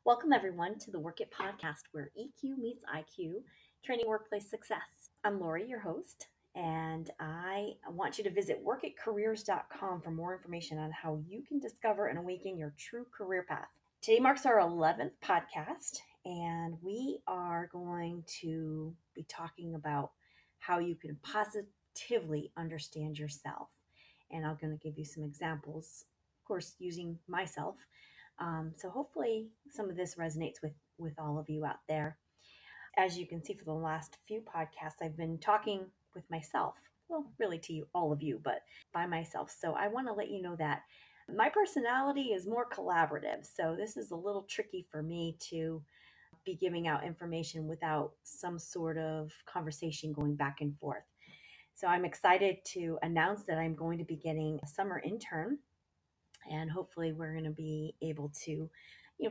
Welcome, everyone, to the Work It podcast where EQ meets IQ, training workplace success. I'm Lori, your host, and I want you to visit workitcareers.com for more information on how you can discover and awaken your true career path. Today marks our 11th podcast, and we are going to be talking about how you can positively understand yourself. And I'm going to give you some examples, of course, using myself. So hopefully some of this resonates with all of you out there. As you can see for the last few podcasts, I've been talking with myself. Well, really to you, all of you, but by myself. So I want to let you know that my personality is more collaborative. So this is a little tricky for me to be giving out information without some sort of conversation going back and forth. So I'm excited to announce that I'm going to be getting a summer intern, and hopefully we're going to be able to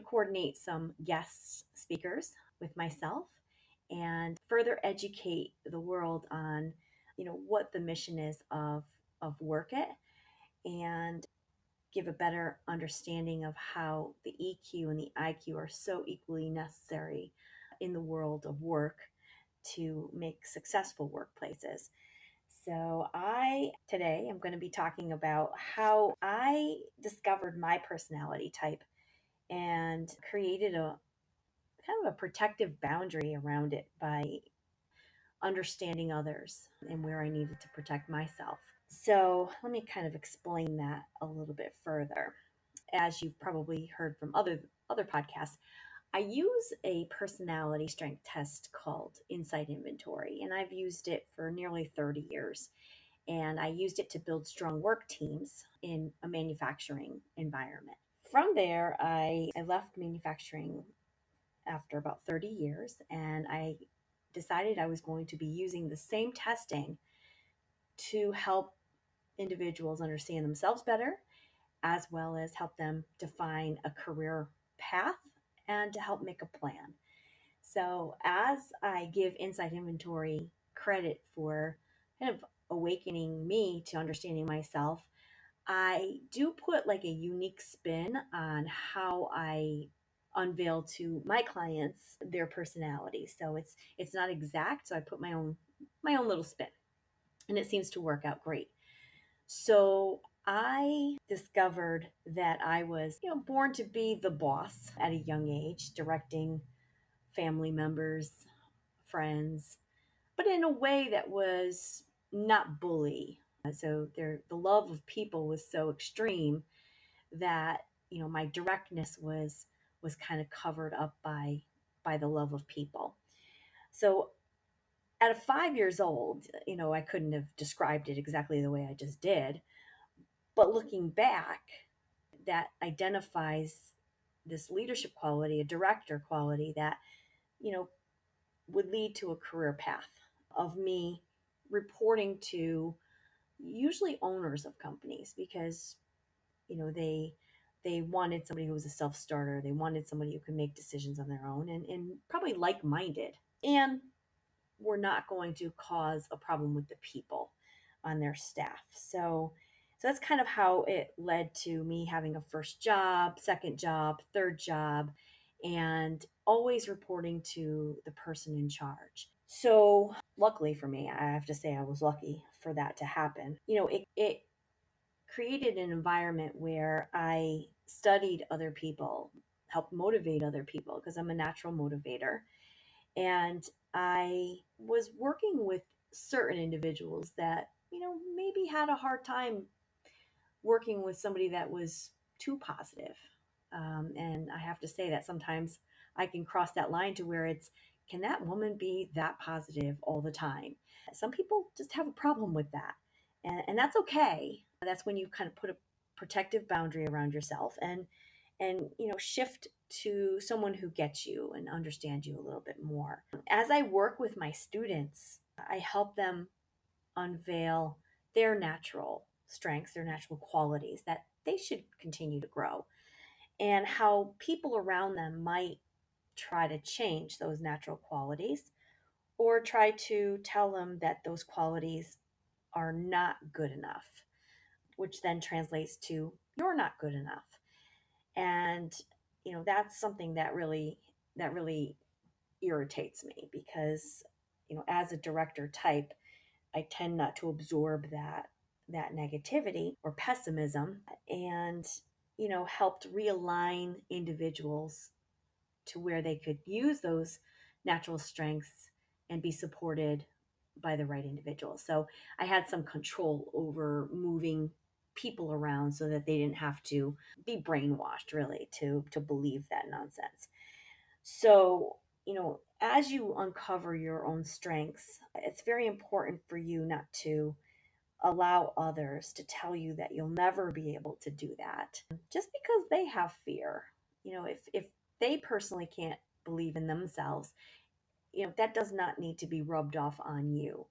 coordinate some guest speakers with myself and further educate the world on what the mission is of Work It, and give a better understanding of how the EQ and the IQ are so equally necessary in the world of work to make successful workplaces. So today I'm going to be talking about how I discovered my personality type and created a kind of a protective boundary around it by understanding others and where I needed to protect myself. So let me kind of explain that a little bit further. As you've probably heard from other podcasts, I use a personality strength test called Insight Inventory, and I've used it for nearly 30 years. And I used it to build strong work teams in a manufacturing environment. From there, I left manufacturing after about 30 years, and I decided I was going to be using the same testing to help individuals understand themselves better, as well as help them define a career path and to help make a plan. So, as I give Insight Inventory credit for kind of awakening me to understanding myself, I do put like a unique spin on how I unveil to my clients their personality. So it's not exact. So I put my own little spin, and it seems to work out great. So I discovered that I was, born to be the boss at a young age, directing family members, friends, but in a way that was not bully. So the love of people was so extreme that my directness was kind of covered up by the love of people. So at 5 years old, I couldn't have described it exactly the way I just did, but looking back, that identifies this leadership quality, a director quality that you know would lead to a career path of me reporting to usually owners of companies, because they wanted somebody who was a self-starter. They wanted somebody who could make decisions on their own, and probably like-minded, and were not going to cause a problem with the people on their staff. So that's kind of how it led to me having a first job, second job, third job, and always reporting to the person in charge. So luckily for me, I have to say I was lucky for that to happen. It created an environment where I studied other people, helped motivate other people, because I'm a natural motivator. And I was working with certain individuals that, maybe had a hard time working with somebody that was too positive. And I have to say that sometimes I can cross that line to where can that woman be that positive all the time? Some people just have a problem with that. And that's okay. That's when you kind of put a protective boundary around yourself and shift to someone who gets you and understands you a little bit more. As I work with my students, I help them unveil their natural strengths, their natural qualities that they should continue to grow, and how people around them might try to change those natural qualities or try to tell them that those qualities are not good enough, which then translates to you're not good enough. And that's something that really irritates me because, as a director type, I tend not to absorb that negativity or pessimism, and helped realign individuals to where they could use those natural strengths and be supported by the right individuals. So I had some control over moving people around so that they didn't have to be brainwashed really to believe that nonsense. So, as you uncover your own strengths, it's very important for you not to allow others to tell you that you'll never be able to do that just because they have fear. If they personally can't believe in themselves, that does not need to be rubbed off on you.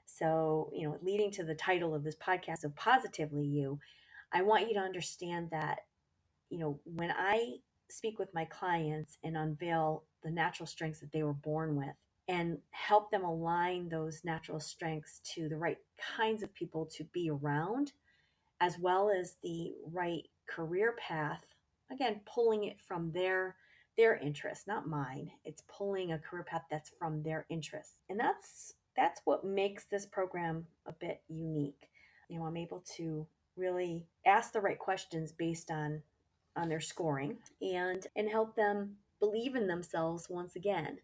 So, leading to the title of this podcast of Positively You, I want you to understand that, when I speak with my clients and unveil the natural strengths that they were born with and help them align those natural strengths to the right kinds of people to be around, as well as the right career path, again, pulling it from their interests, not mine. It's pulling a career path that's from their interests. And that's what makes this program a bit unique. I'm able to really ask the right questions based on their scoring and help them believe in themselves once again.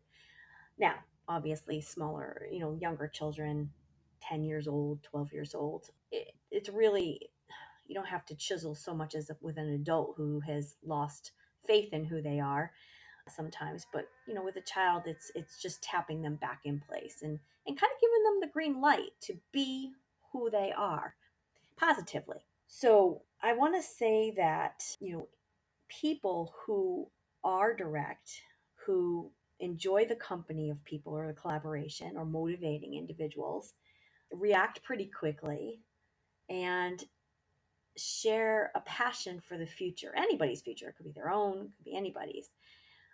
Now, obviously smaller, younger children, 10 years old, 12 years old, it's really, you don't have to chisel so much as with an adult who has lost faith in who they are sometimes. But with a child, it's just tapping them back in place and kind of giving them the green light to be who they are positively. So I want to say that, people who are direct, who enjoy the company of people or the collaboration or motivating individuals, react pretty quickly and share a passion for the future, anybody's future. It could be their own, it could be anybody's.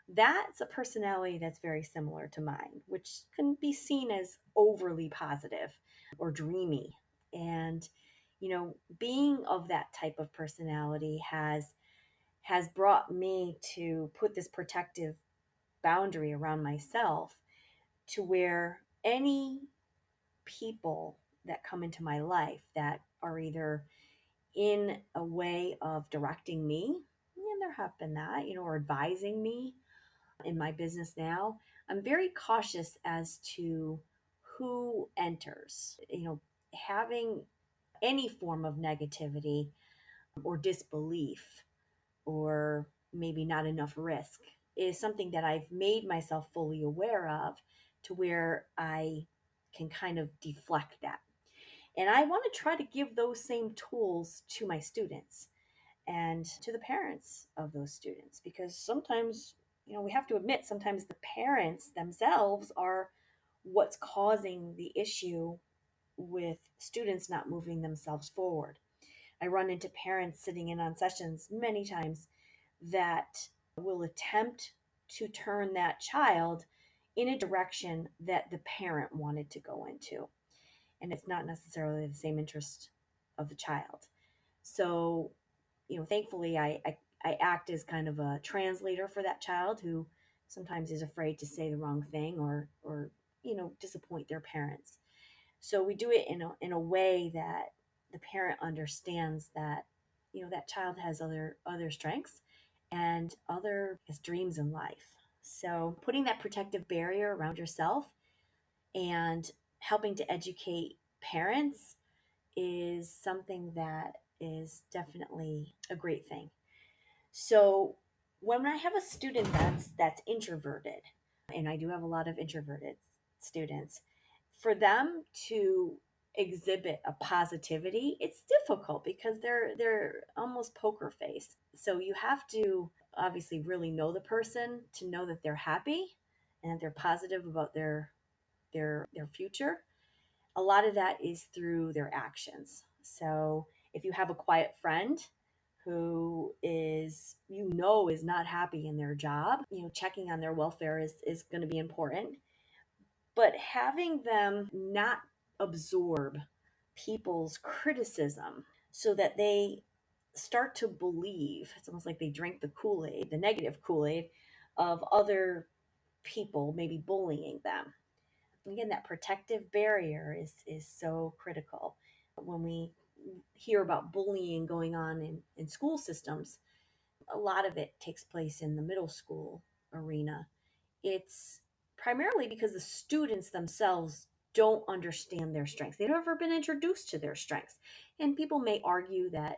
That's a personality that's very similar to mine, which can be seen as overly positive or dreamy. And, being of that type of personality has brought me to put this protective boundary around myself to where any people that come into my life that are either in a way of directing me, and there have been that, or advising me in my business now, I'm very cautious as to who enters. Having any form of negativity or disbelief or maybe not enough risk is something that I've made myself fully aware of to where I can kind of deflect that. And I want to try to give those same tools to my students and to the parents of those students because sometimes, we have to admit, sometimes the parents themselves are what's causing the issue with students not moving themselves forward. I run into parents sitting in on sessions many times that will attempt to turn that child in a direction that the parent wanted to go into. And it's not necessarily the same interest of the child. So, thankfully, I act as kind of a translator for that child who sometimes is afraid to say the wrong thing or disappoint their parents. So we do it in a way that the parent understands that that child has other strengths and other has dreams in life. So putting that protective barrier around yourself and helping to educate parents is something that is definitely a great thing. So when I have a student that's introverted, and I do have a lot of introverted students, for them to exhibit a positivity, it's difficult because they're almost poker faced. So you have to obviously really know the person to know that they're happy and that they're positive about their future. A lot of that is through their actions. So if you have a quiet friend who is not happy in their job, checking on their welfare is going to be important. But having them not absorb people's criticism so that they start to believe, it's almost like they drink the Kool-Aid, the negative Kool-Aid of other people maybe bullying them. Again, that protective barrier is so critical. When we hear about bullying going on in school systems, a lot of it takes place in the middle school arena. It's primarily because the students themselves don't understand their strengths. They've never been introduced to their strengths. And people may argue that,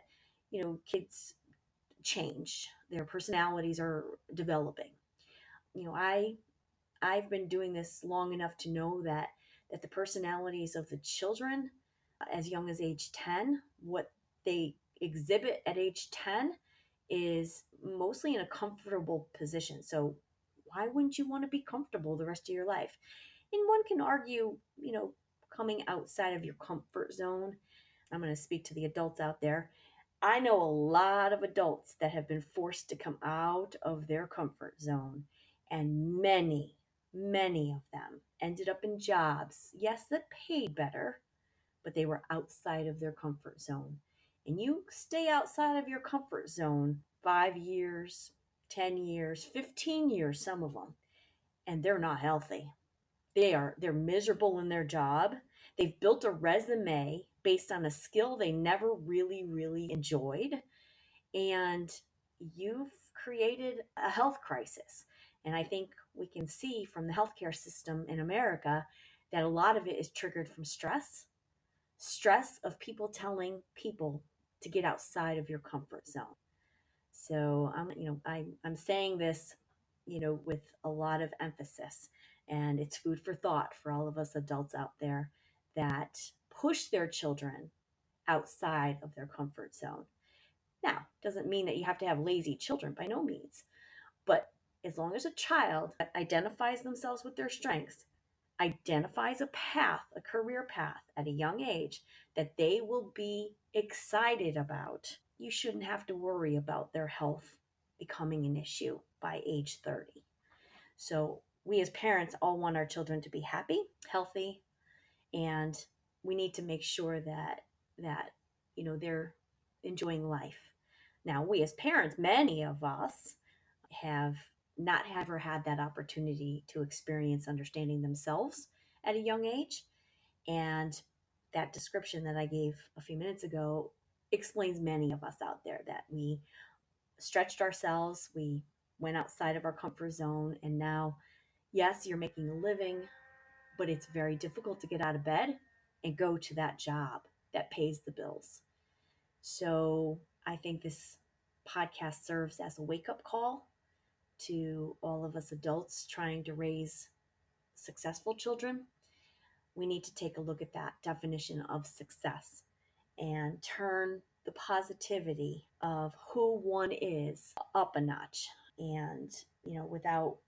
kids change, their personalities are developing. You know, I've been doing this long enough to know that the personalities of the children as young as age 10, what they exhibit at age 10 is mostly in a comfortable position. So why wouldn't you want to be comfortable the rest of your life? And one can argue, coming outside of your comfort zone. I'm going to speak to the adults out there. I know a lot of adults that have been forced to come out of their comfort zone, and many of them ended up in jobs, yes, that paid better, but they were outside of their comfort zone. And you stay outside of your comfort zone 5 years, 10 years, 15 years, some of them, and they're not healthy. They're miserable in their job. They've built a resume based on a skill they never really enjoyed, and you've created a health crisis. And I think we can see from the healthcare system in America that a lot of it is triggered from stress of people telling people to get outside of your comfort zone. So I'm saying this, with a lot of emphasis, and it's food for thought for all of us adults out there that push their children outside of their comfort zone. Now, doesn't mean that you have to have lazy children, by no means, but as long as a child identifies themselves with their strengths, identifies a path, a career path at a young age that they will be excited about, you shouldn't have to worry about their health becoming an issue by age 30. So, we as parents all want our children to be happy, healthy, and we need to make sure that they're enjoying life. Now, we as parents, many of us have not ever had that opportunity to experience understanding themselves at a young age. And that description that I gave a few minutes ago explains many of us out there that we stretched ourselves, we went outside of our comfort zone, and now, yes, you're making a living, but it's very difficult to get out of bed and go to that job that pays the bills. So I think this podcast serves as a wake up call to all of us adults trying to raise successful children. We need to take a look at that definition of success and turn the positivity of who one is up a notch. And without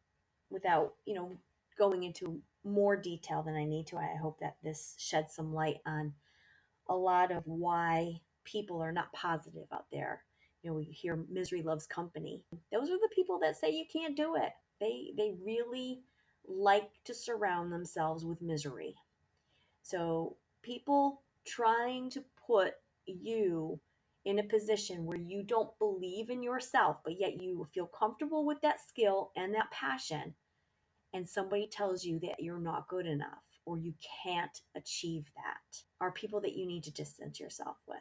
going into more detail than I need to, I hope that this sheds some light on a lot of why people are not positive out there. We hear misery loves company. Those are the people that say you can't do it. They really like to surround themselves with misery. So people trying to put you in a position where you don't believe in yourself, but yet you feel comfortable with that skill and that passion, and somebody tells you that you're not good enough or you can't achieve that, are people that you need to distance yourself with.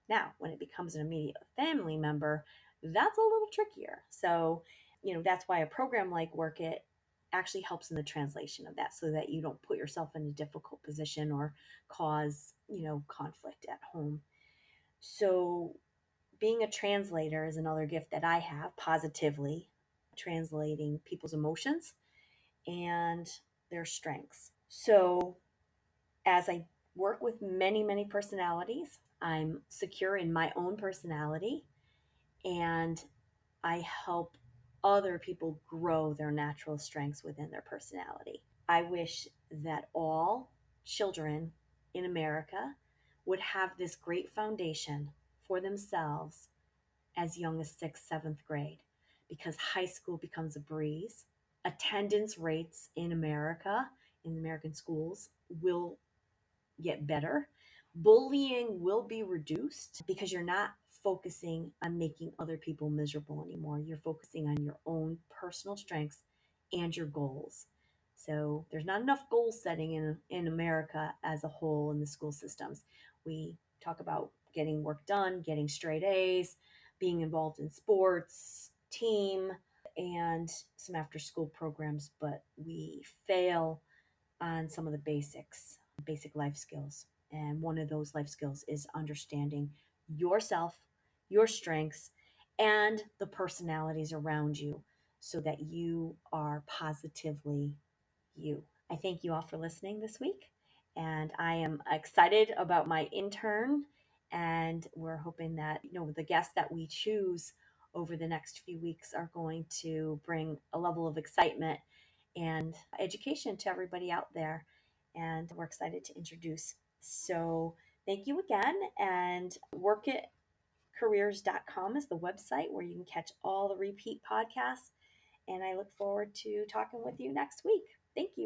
Now, when it becomes an immediate family member, that's a little trickier. So, that's why a program like Work It actually helps in the translation of that so that you don't put yourself in a difficult position or cause, conflict at home. So, being a translator is another gift that I have, positively translating people's emotions and their strengths. So, as I work with many personalities, I'm secure in my own personality, and I help other people grow their natural strengths within their personality. I wish that all children in America would have this great foundation for themselves as young as sixth, seventh grade, because high school becomes a breeze. Attendance rates in America, in American schools, will get better. Bullying will be reduced because you're not focusing on making other people miserable anymore. You're focusing on your own personal strengths and your goals. So there's not enough goal setting in America as a whole in the school systems. We talk about getting work done, getting straight A's, being involved in sports, team, and some after school programs, but we fail on some of the basic life skills. And one of those life skills is understanding yourself, your strengths, and the personalities around you so that you are positively you. I thank you all for listening this week. And I am excited about my intern. And we're hoping that, the guests that we choose over the next few weeks are going to bring a level of excitement and education to everybody out there. And we're excited to introduce. So thank you again. And workitcareers.com is the website where you can catch all the repeat podcasts. And I look forward to talking with you next week. Thank you.